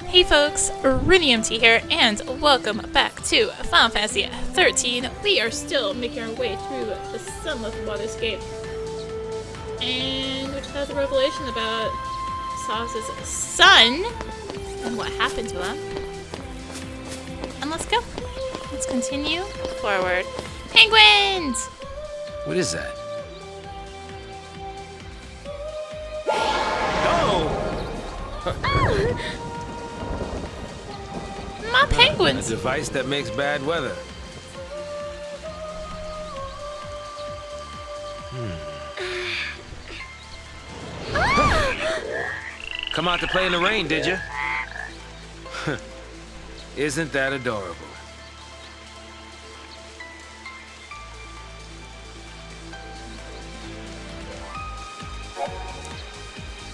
Hey folks, rinimt here, and welcome back to Final Fantasy XIII. We are still making our way through the Sunleth Waterscape, and we just had the revelation about Sauce's son and what happened to him. And let's go. Let's continue forward. Penguins! What is that? My penguins! A device that makes bad weather. Come out to play in the rain, did you? Isn't that adorable?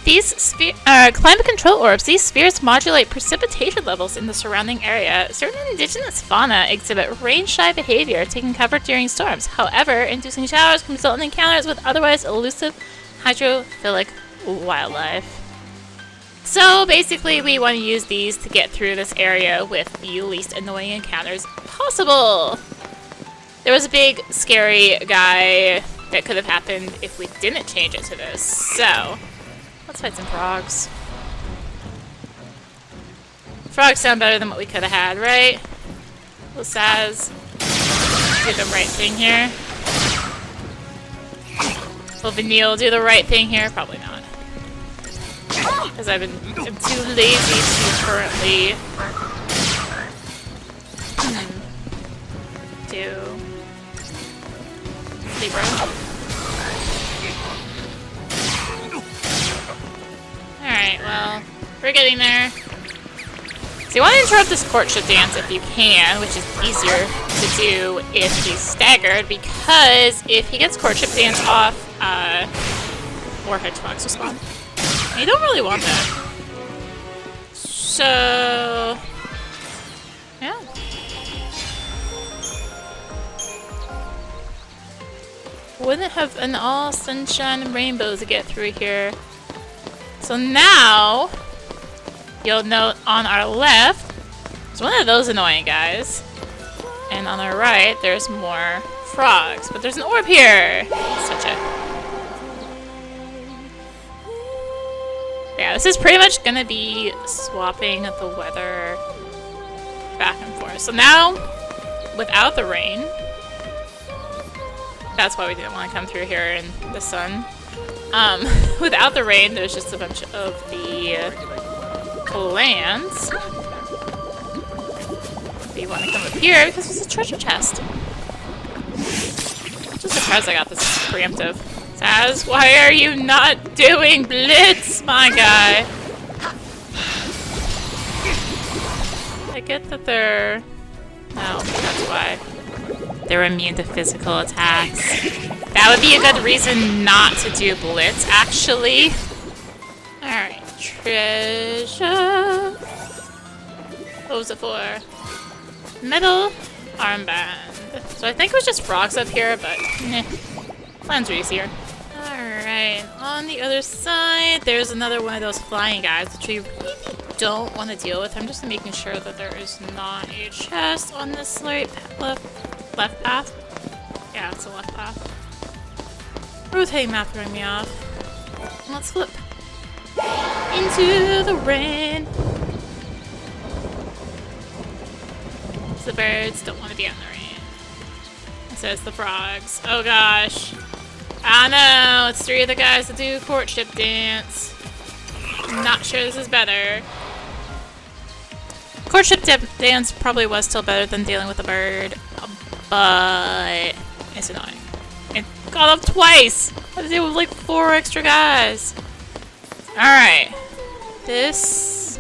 These climate control orbs. These spheres modulate precipitation levels in the surrounding area. Certain indigenous fauna exhibit rain-shy behavior, taking cover during storms. However, inducing showers can result in encounters with otherwise elusive hydrophilic wildlife. So basically, we want to use these to get through this area with the least annoying encounters possible. There was a big, scary guy that could have happened if we didn't change it to this. So let's fight some frogs. Frogs sound better than what we could have had, right? Little Saz. Do the right thing here. Will Vanille do the right thing here? Probably not. Because I'm too lazy to currently do Libra. Alright, well, we're getting there. So you want to interrupt this courtship dance if you can, which is easier to do if he's staggered, because if he gets courtship dance off, more hedgehogs will spawn. And you don't really want that. So yeah. Wouldn't have an all sunshine and rainbows to get through here. So now, you'll note on our left, there's one of those annoying guys. And on our right, there's more frogs. But there's an orb here! Switch it. Yeah, this is pretty much gonna be swapping the weather back and forth. So now, without the rain, that's why we didn't want to come through here in the sun. Without the rain, there's just a bunch of the clans. We want to come up here because there's a treasure chest. I'm just surprised I got this preemptive. Saz, why are you not doing Blitz, my guy? I get that they're... No, that's why. They're immune to physical attacks. That would be a good reason not to do Blitz, actually. Alright, treasure. What was it for? Metal armband. So I think it was just frogs up here, but plans are easier. Alright, on the other side, there's another one of those flying guys, which we really don't want to deal with. I'm just making sure that there is not a chest on this left path. Yeah, it's a left path. Rotating map throwing me off. Let's flip into the rain. The birds don't want to be on the rain. It says the frogs. Oh gosh. I know, it's three of the guys that do courtship dance. I'm not sure this is better. Courtship dance probably was still better than dealing with a bird, but it's annoying. It got up twice! I had to deal with like 4 extra guys. Alright. This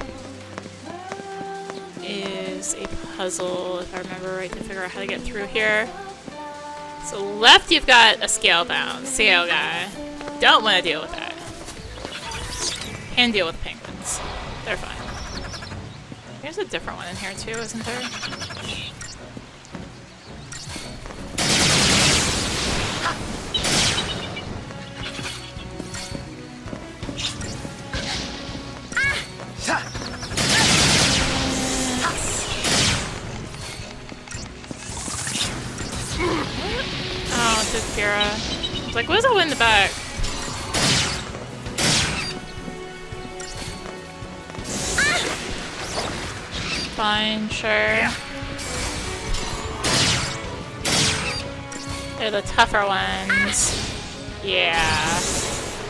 is a puzzle, if I remember right, to figure out how to get through here. So left, you've got a scale-bound sail guy. Don't want to deal with that. Can deal with penguins. They're fine. There's a different one in here too, isn't there? Fira. I was like, what is that in the back? Fine, sure. They're the tougher ones. Yeah.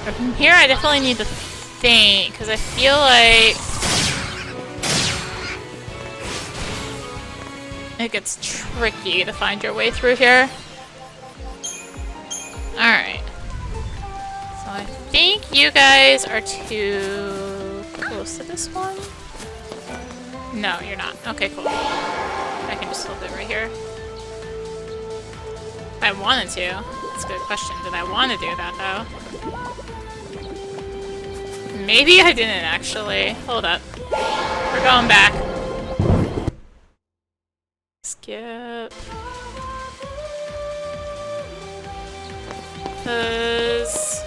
But from here, I definitely need to think, because I feel like it gets tricky to find your way through here. Alright. So I think you guys are too close to this one. No, you're not. Okay, cool. I can just hold it right here. If I wanted to. That's a good question. Did I want to do that, though? Maybe I didn't, actually. Hold up. We're going back. Skip. Because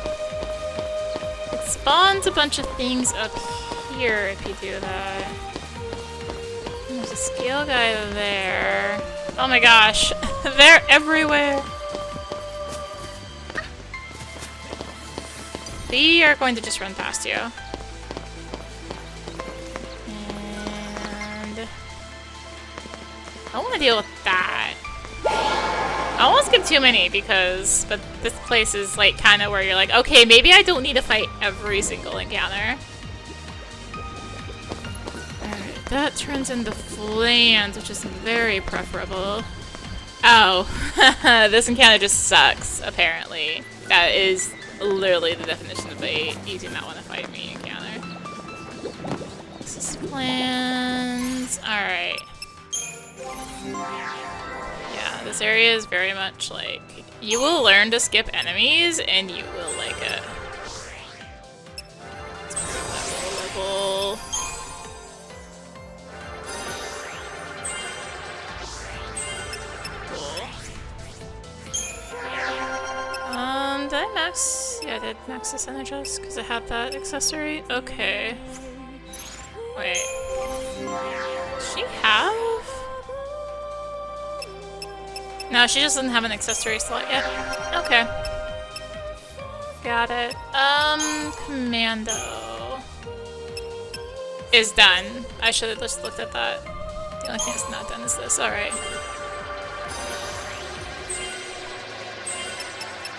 it spawns a bunch of things up here if you do that. There's a scale guy there. Oh my gosh. They're everywhere. We are going to just run past you. And I want to deal with that. I won't skip too many but this place is like kind of where you're like, okay, maybe I don't need to fight every single encounter. Alright, that turns into flames, which is very preferable. Oh, this encounter just sucks, apparently. That is literally the definition of you do not want to fight me encounter. This is plans. Alright. Yeah, this area is very much like, you will learn to skip enemies and you will like it. Let's put that level. Cool. Did I max? Yeah, I did max this energize because I had that accessory. Okay. Wait. Does she have? No, she just doesn't have an accessory slot yet. Okay. Got it. Commando is done. I should have just looked at that. The only thing that's not done is this. Alright.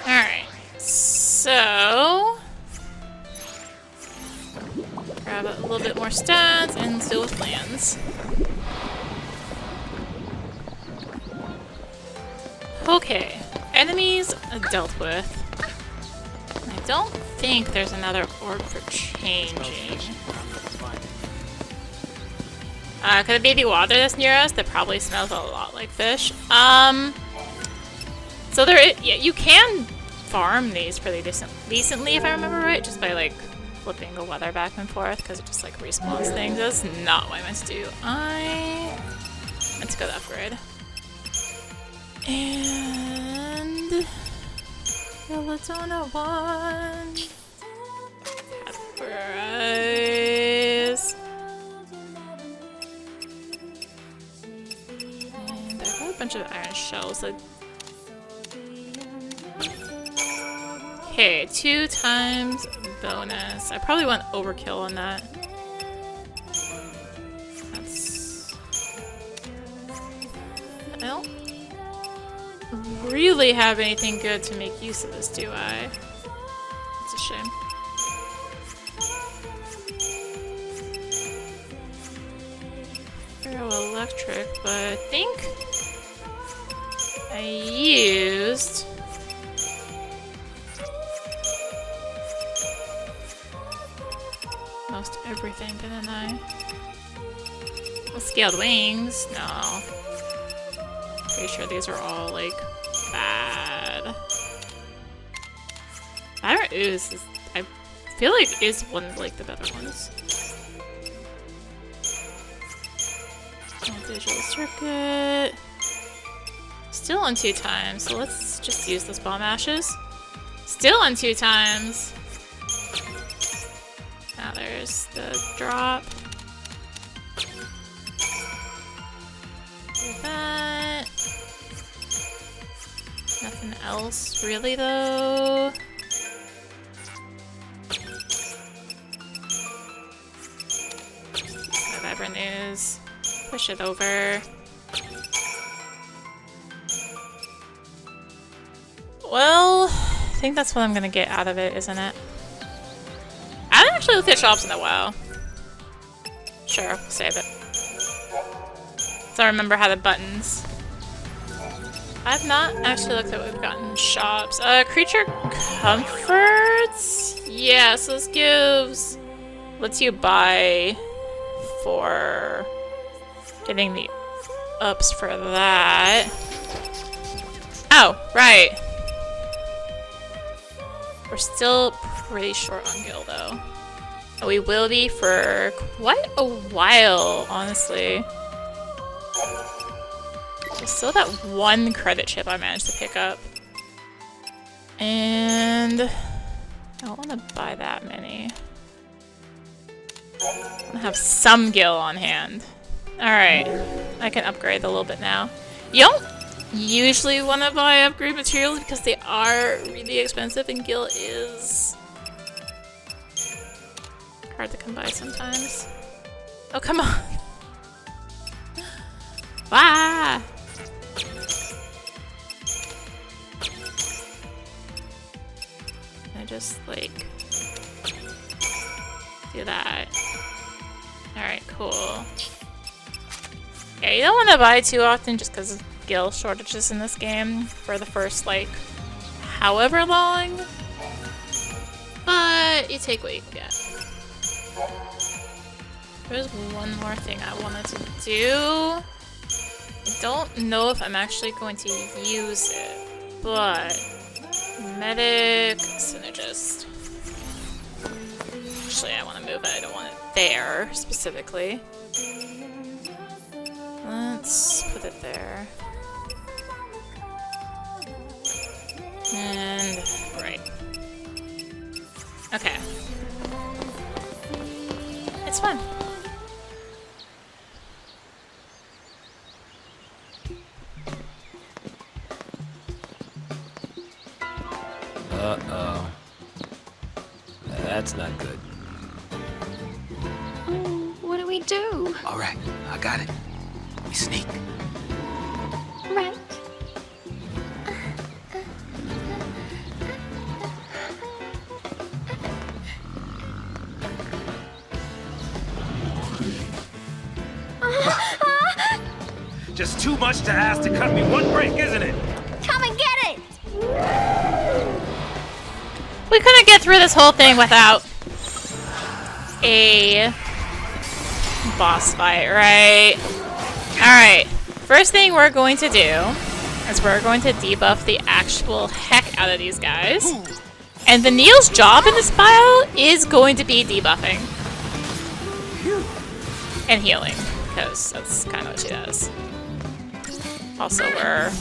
Alright. So grab a little bit more stats and let's deal with lands. Okay, enemies dealt with. I don't think there's another orb for changing. Could it be the water that's near us? That probably smells a lot like fish. So yeah, you can farm these pretty decently, if I remember right, just by like flipping the weather back and forth, because it just like respawns things. That's not what I meant to do. I meant to go to upgrade. And Belladonna 1. Price. And I got a bunch of iron shells. Okay, 2 times bonus. I probably went overkill on that. That's... I don't really have anything good to make use of this, do I? It's a shame. Ferroelectric, but I think I used most everything, didn't I? Well, scaled wings? No. Pretty sure these are all, like, bad. Fire Ooze is... I feel like is one of, like, the better ones. Digital circuit. Still on 2 times, so let's just use this bomb ashes. Still on 2 times. Now there's the drop. Do that. Nothing else really though. No vibrant news. Push it over. Well, I think that's what I'm gonna get out of it, isn't it? I haven't actually looked at shops in a while. Sure, we'll save it. So I remember how the buttons. I've not actually looked at what we've gotten in shops. Creature comforts? Yeah, so this gives... lets you buy for getting the ups for that. Oh, right. We're still pretty short on gil though. We will be for quite a while, honestly. There's still that one credit chip I managed to pick up. And I don't want to buy that many. I want to have some gil on hand. Alright, I can upgrade a little bit now. You don't usually want to buy upgrade materials because they are really expensive and gil is hard to come by sometimes. Oh, come on. Ah! I just, like, do that. Alright, cool. Yeah, you don't want to buy too often just because of gil shortages in this game for the first, like, however long. But you take what you can get. There's one more thing I wanted to do. I don't know if I'm actually going to use it, but medic synergist. Actually, I want to move it. I don't want it there specifically. Let's put it there. And right. Okay. It's fun. Uh-oh. That's not good. What do we do? All right, I got it. We sneak. Right. Just too much to ask to cut me one break, isn't it? Come and get it! We couldn't get through this whole thing without a boss fight, right? Alright, first thing we're going to do is we're going to debuff the actual heck out of these guys. And Vanille's job in this file is going to be debuffing. And healing, because that's kind of what she does. Also, we're...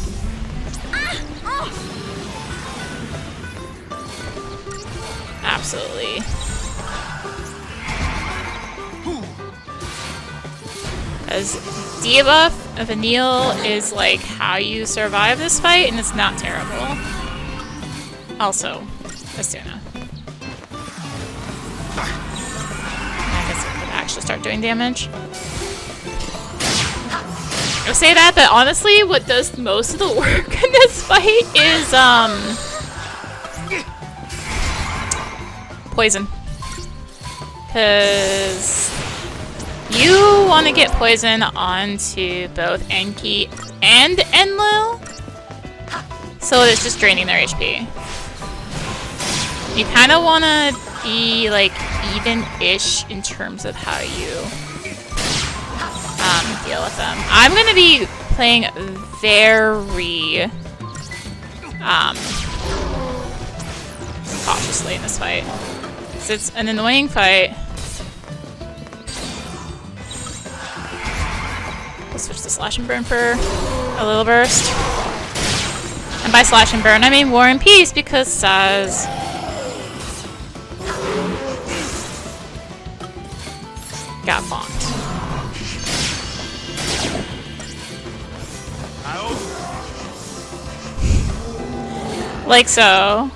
absolutely. As debuff of Enlil is like how you survive this fight, and it's not terrible. Also, Asuna. I guess it could actually start doing damage. I say that, but honestly, what does most of the work in this fight is poison. Because you want to get poison onto both Enki and Enlil, so it's just draining their HP. You kind of want to be like even-ish in terms of how you deal with them. I'm going to be playing very cautiously in this fight. It's an annoying fight. We'll switch to slash and burn for a little burst. And by slash and burn, I mean War and Peace, because Saz got bonked. Like so.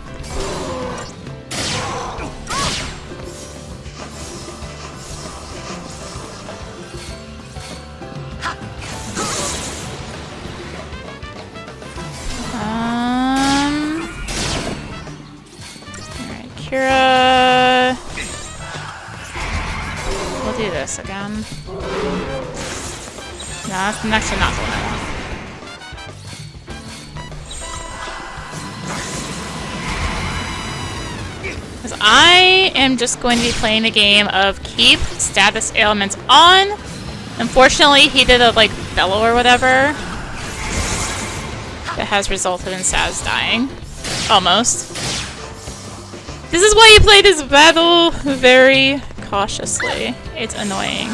Alright, Kira. We'll do this again. No, that's actually not the one I want. Because I am just going to be playing the game of keep status ailments on. Unfortunately, he did a like bellow or whatever that has resulted in Saz dying. Almost. This is why you play this battle very cautiously. It's annoying.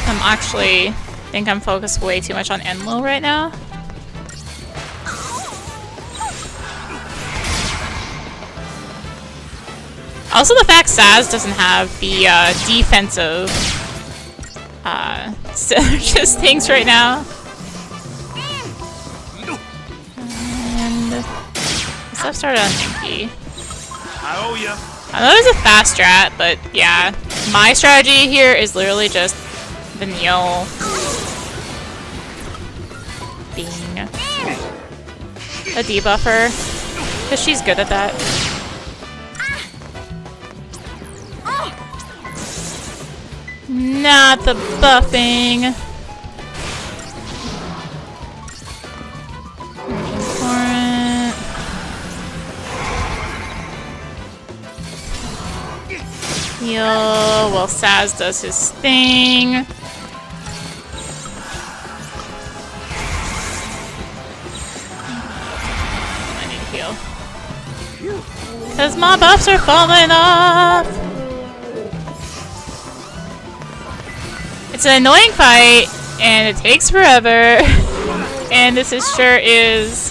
I think I'm focused way too much on Enlil right now. Also, the fact Saz doesn't have the defensive just things right now. And stuff started on Enki. I owe ya. I know there's a fast strat, but yeah. My strategy here is literally just the Neil being a debuffer. Because she's good at that. Not the buffing. Heal while Saz does his thing. I need to heal. Because my buffs are falling off. It's an annoying fight, and it takes forever. And this is sure is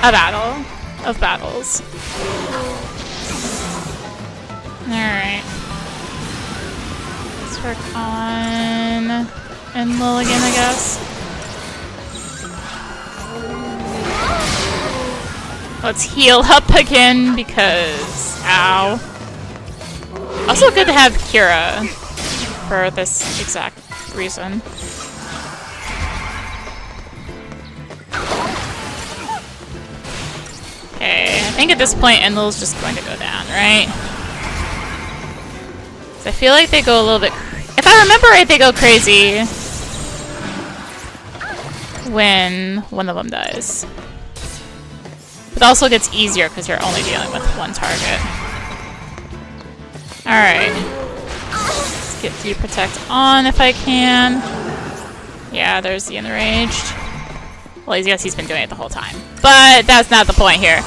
a battle of battles. Alright. Let's work on Enlil again, I guess. Let's heal up again because ow. Also good to have Kira for this exact reason. Okay, I think at this point Enlil's just going to go down, right? So I feel like they go a little bit... If I remember right, they go crazy when one of them dies. It also gets easier because you're only dealing with one target. Alright. Let's get D-Protect on if I can. Yeah, there's the Enraged. Well, I guess he's been doing it the whole time. But that's not the point here.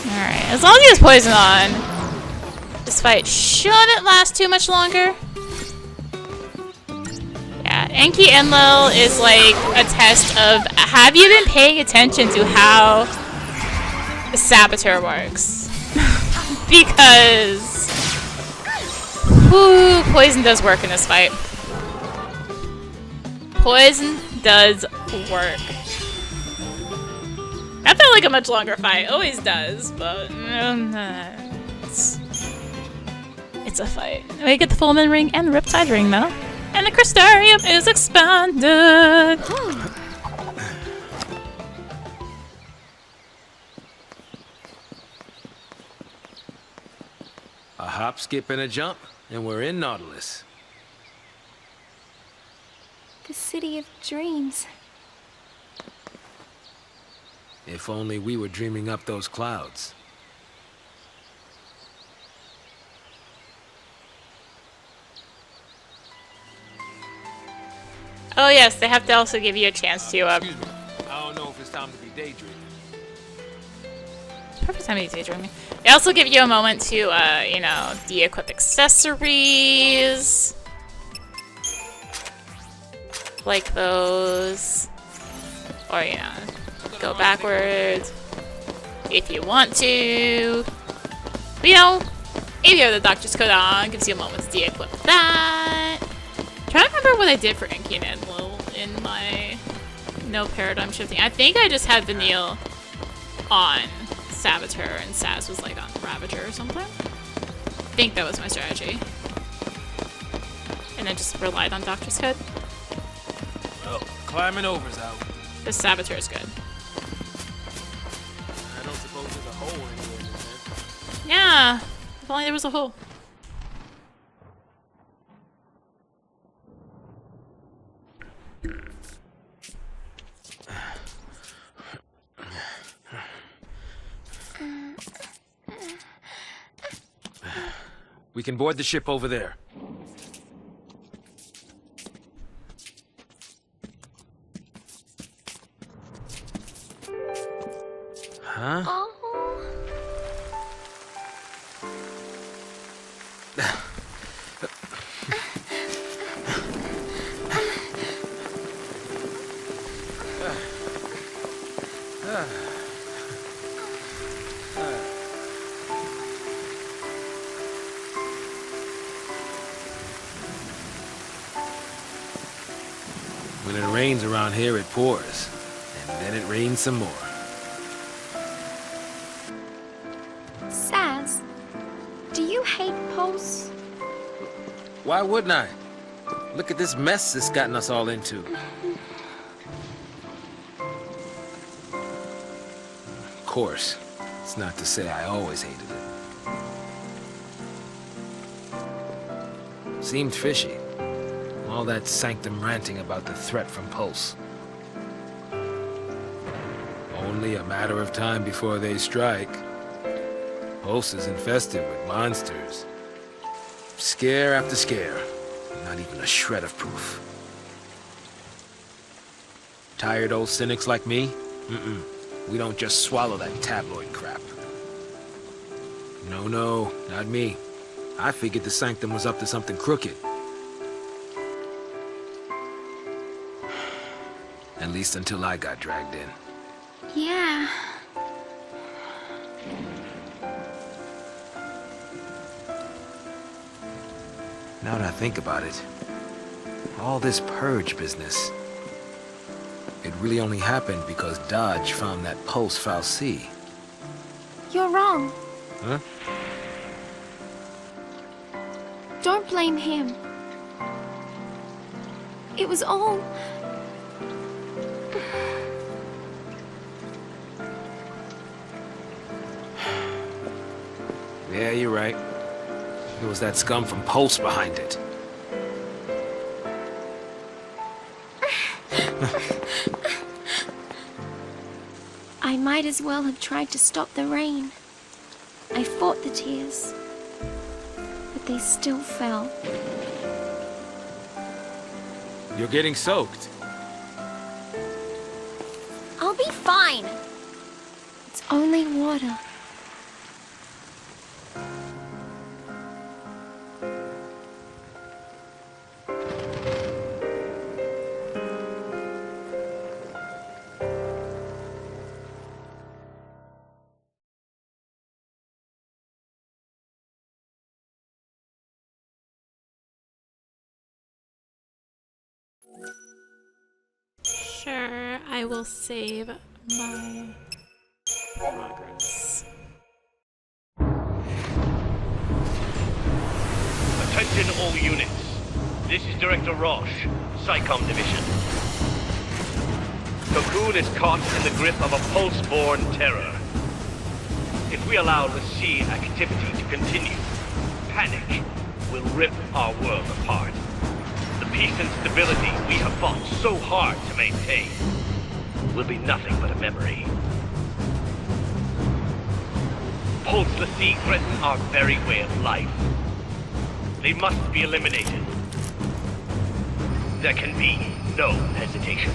Alright, as long as he has poison on, this fight shouldn't last too much longer. Yeah, Enki and Enlil is like a test of have you been paying attention to how the Saboteur works? Because whoo, poison does work in this fight. Poison does work. That felt like a much longer fight. Always does, but it's a fight. We get the Fulmin ring and the Riptide ring though. And the Crystarium is expanded! A hop, skip, and a jump, and we're in Nautilus. The city of dreams. If only we were dreaming up those clouds. Oh yes, they have to also give you a chance to Excuse me. I don't know if it's time to be daydreaming. perfect time to be daydreaming. They also give you a moment to you know, de-equip accessories. Like those. Or, you know, go backwards if you want to. But, you know, if you have the Doctor's Coat on, gives you a moment to de-equip that. I'm trying to remember what I did for Enki and Enlil in my no paradigm shifting. I think I just had Vanille on Saboteur and Saz was like on Ravager or something. I think that was my strategy. And then just relied on Doctor's Code. Well, climbing over's out. The Saboteur is good. I don't suppose there's a hole anywhere in this head. Yeah, if only there was a hole. We can board the ship over there. Huh? Oh. When it rains around here, it pours. And then it rains some more. Saz, do you hate Pulse? Why wouldn't I? Look at this mess it's gotten us all into. Of course, it's not to say I always hated it. Seemed fishy. All that sanctum ranting about the threat from Pulse. Only a matter of time before they strike. Pulse is infested with monsters. Scare after scare. Not even a shred of proof. Tired old cynics like me? Mm-mm. We don't just swallow that tabloid crap. No, not me. I figured the sanctum was up to something crooked. At least until I got dragged in. Yeah. Now that I think about it, all this purge business, it really only happened because Dodge found that Pulse Fal'Cie. You're wrong. Huh? Don't blame him. It was all... Yeah, you're right. It was that scum from Pulse behind it. I might as well have tried to stop the rain. I fought the tears, but they still fell. You're getting soaked. I'll be fine. It's only water. Sure, I will save my progress. Attention all units. This is Director Roche, SciComm Division. Cocoon is caught in the grip of a pulse-borne terror. If we allow the sea activity to continue, panic will rip our world apart. The peace and stability we have fought so hard to maintain will be nothing but a memory. Pulse the sea threaten our very way of life. They must be eliminated. There can be no hesitation.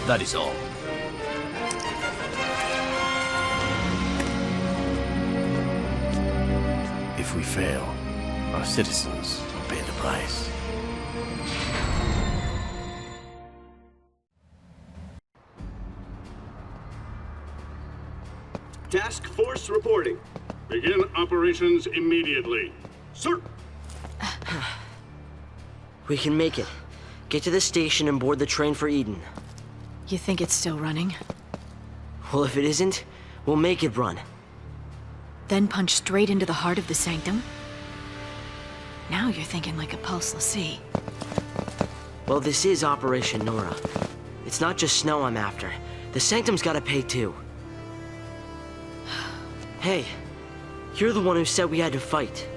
That is all. If we fail, our citizens will pay the price. Task Force reporting. Begin operations immediately. Sir! We can make it. Get to the station and board the train for Eden. You think it's still running? Well, if it isn't, we'll make it run. Then punch straight into the heart of the Sanctum? Now you're thinking like a pulseless sea. Well, this is Operation Nora. It's not just Snow I'm after. The Sanctum's gotta pay too. Hey, you're the one who said we had to fight.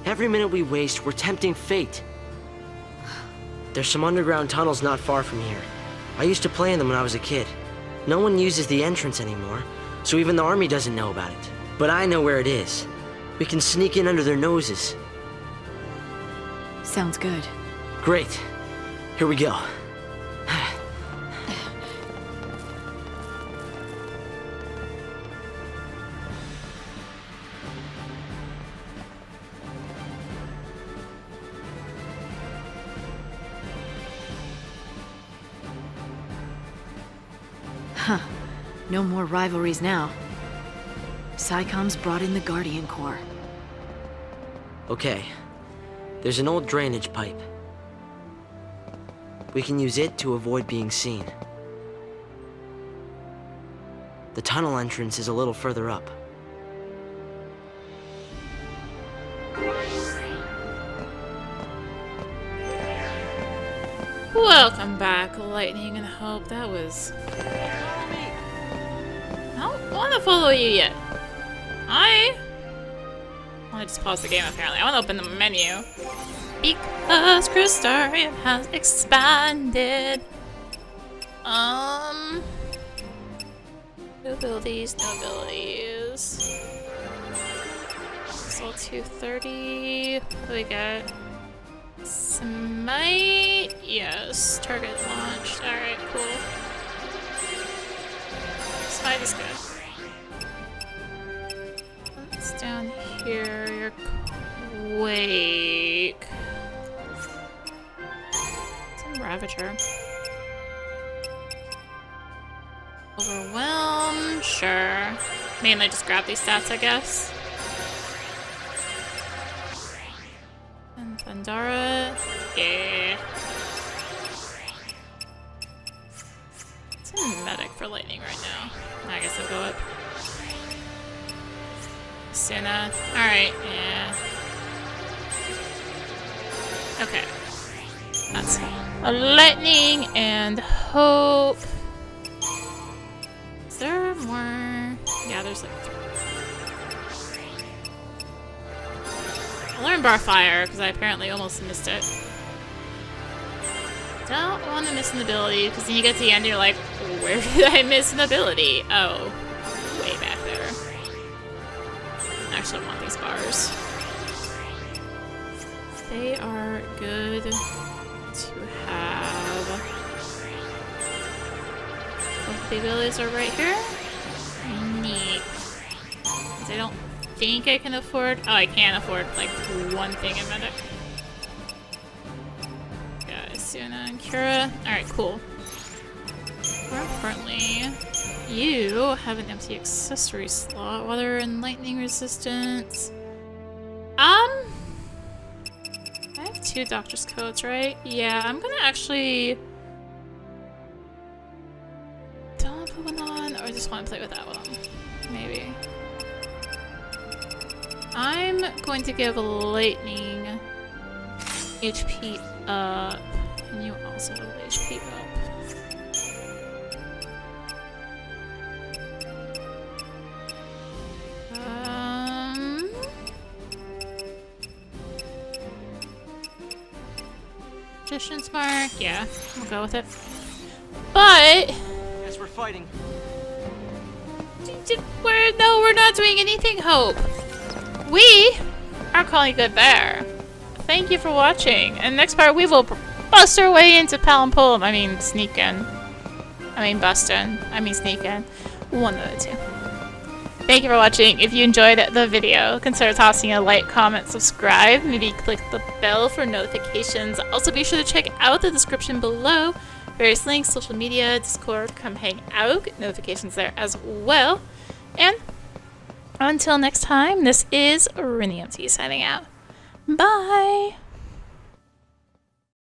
Every minute we waste, we're tempting fate. There's some underground tunnels not far from here. I used to play in them when I was a kid. No one uses the entrance anymore, so even the army doesn't know about it. But I know where it is. We can sneak in under their noses. Sounds good. Great. Here we go. Huh. No more rivalries now. Psychom's brought in the Guardian Corps. Okay. There's an old drainage pipe. We can use it to avoid being seen. The tunnel entrance is a little further up. Welcome back, Lightning and Hope. That was... I don't want to follow you yet. I want to just pause the game, apparently. I want to open the menu. Because Crystarium has expanded. No abilities, no abilities. Soul 230. What do we got? Smite. Yes. Target launched. Alright, cool. Smite is good. What's down here? Your Quake. Some Ravager. Overwhelm? Sure. Mainly just grab these stats, I guess. And Pandara. Yeah. It's a medic for Lightning right now. I guess I'll go up. Suna. Alright, yeah. Okay. That's a Lightning and Hope. Is there more? Yeah, there's like 3. I'll learn Bar Fire, because I apparently almost missed it. Don't want to miss an ability, because then you get to the end and you're like, where did I miss an ability? Oh, way back there. Actually, I want these bars. They are good to have. Both the abilities are right here. Neat. I don't think I can afford. Oh, I can afford like one thing in medic. Got Suna and Cura. Alright, cool. More importantly, you have an empty accessory slot. Water and lightning resistance. I have 2 doctor's codes, right? Yeah, I'm gonna actually... Don't put one on, or just want to play with that one. Maybe. I'm going to give Lightning HP up, and you also have HP up. Magician's Mark, yeah, we'll go with it. But Guess we're fighting. we're not doing anything, Hope. We are calling it there. Thank you for watching. And next part, we will bust our way into Palampolum. I mean, sneak in. I mean, bust in. I mean, sneak in. One of the two. Thank you for watching. If you enjoyed the video, consider tossing a like, comment, subscribe. Maybe click the bell for notifications. Also, be sure to check out the description below. Various links, social media, Discord. Come hang out. Get notifications there as well. And until next time, this is rinimt signing out. Bye!